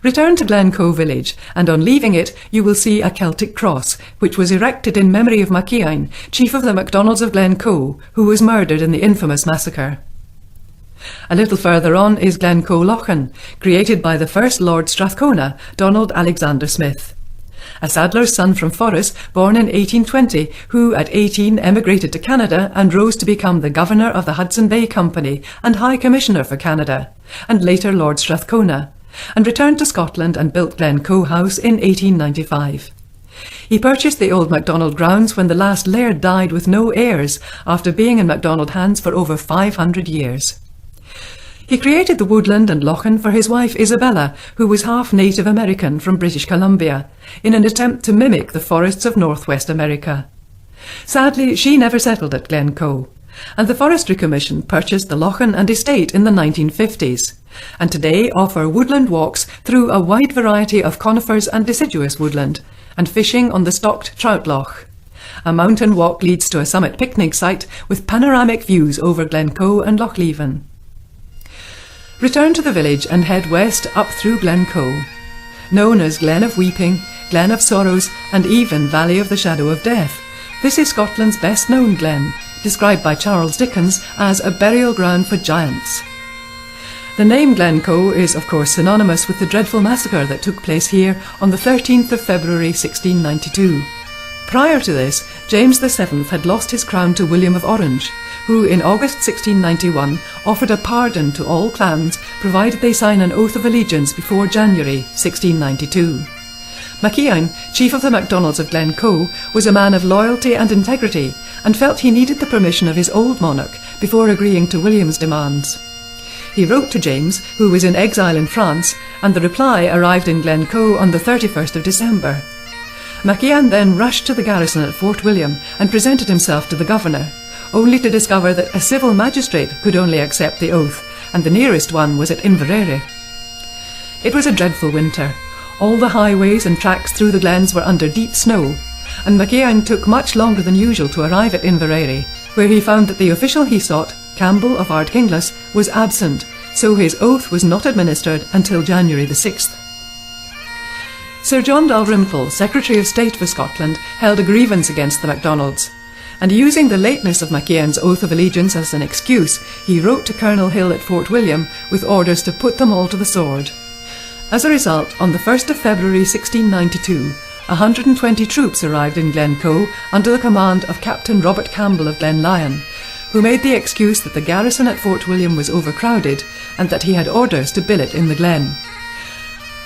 Return to Glencoe village, and on leaving it you will see a Celtic cross, which was erected in memory of Macian, chief of the MacDonalds of Glencoe, who was murdered in the infamous massacre. A little further on is Glencoe Lochan, created by the first Lord Strathcona, Donald Alexander Smith. A saddler's son from Forres, born in 1820, who at 18 emigrated to Canada and rose to become the Governor of the Hudson Bay Company and High Commissioner for Canada, and later Lord Strathcona, and returned to Scotland and built Glencoe House in 1895. He purchased the old MacDonald grounds when the last laird died with no heirs after being in MacDonald hands for over 500 years. He created the woodland and Lochan for his wife Isabella, who was half Native American from British Columbia, in an attempt to mimic the forests of northwest America. Sadly, she never settled at Glencoe, and the Forestry Commission purchased the Lochan and estate in the 1950s, and today offer woodland walks through a wide variety of conifers and deciduous woodland, and fishing on the stocked Trout Loch. A mountain walk leads to a summit picnic site with panoramic views over Glencoe and Loch Leven. Return to the village and head west up through Glencoe. Known as Glen of Weeping, Glen of Sorrows, and even Valley of the Shadow of Death, this is Scotland's best-known glen, described by Charles Dickens as a burial ground for giants. The name Glencoe is of course synonymous with the dreadful massacre that took place here on the 13th of February 1692. Prior to this, James VII had lost his crown to William of Orange, who in August 1691 offered a pardon to all clans provided they sign an oath of allegiance before January 1692. Macian, chief of the MacDonalds of Glencoe, was a man of loyalty and integrity and felt he needed the permission of his old monarch before agreeing to William's demands. He wrote to James, who was in exile in France, and the reply arrived in Glencoe on the 31st of December. Macian then rushed to the garrison at Fort William and presented himself to the governor, only to discover that a civil magistrate could only accept the oath, and the nearest one was at Inveraray. It was a dreadful winter. All the highways and tracks through the glens were under deep snow, and Macian took much longer than usual to arrive at Inveraray, where he found that the official he sought, Campbell of Ardkinglas, was absent, so his oath was not administered until January the 6th. Sir John Dalrymple, Secretary of State for Scotland, held a grievance against the MacDonalds, and using the lateness of Macian's oath of allegiance as an excuse, he wrote to Colonel Hill at Fort William with orders to put them all to the sword. As a result, on the 1st of February 1692, 120 troops arrived in Glencoe under the command of Captain Robert Campbell of Glenlyon, who made the excuse that the garrison at Fort William was overcrowded and that he had orders to billet in the glen.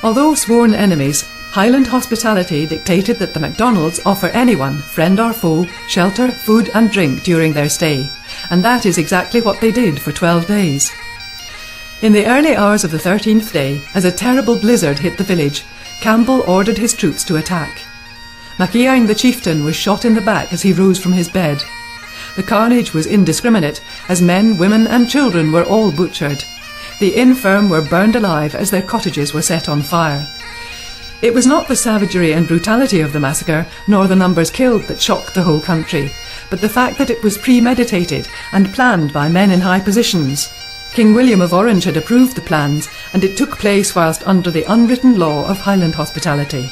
Although sworn enemies, Highland hospitality dictated that the MacDonalds offer anyone, friend or foe, shelter, food and drink during their stay, and that is exactly what they did for 12 days. In the early hours of the 13th day, as a terrible blizzard hit the village, Campbell ordered his troops to attack. Macian the chieftain was shot in the back as he rose from his bed. The carnage was indiscriminate, as men, women and children were all butchered. The infirm were burned alive as their cottages were set on fire. It was not the savagery and brutality of the massacre, nor the numbers killed that shocked the whole country, but the fact that it was premeditated and planned by men in high positions. King William of Orange had approved the plans, and it took place whilst under the unwritten law of Highland hospitality.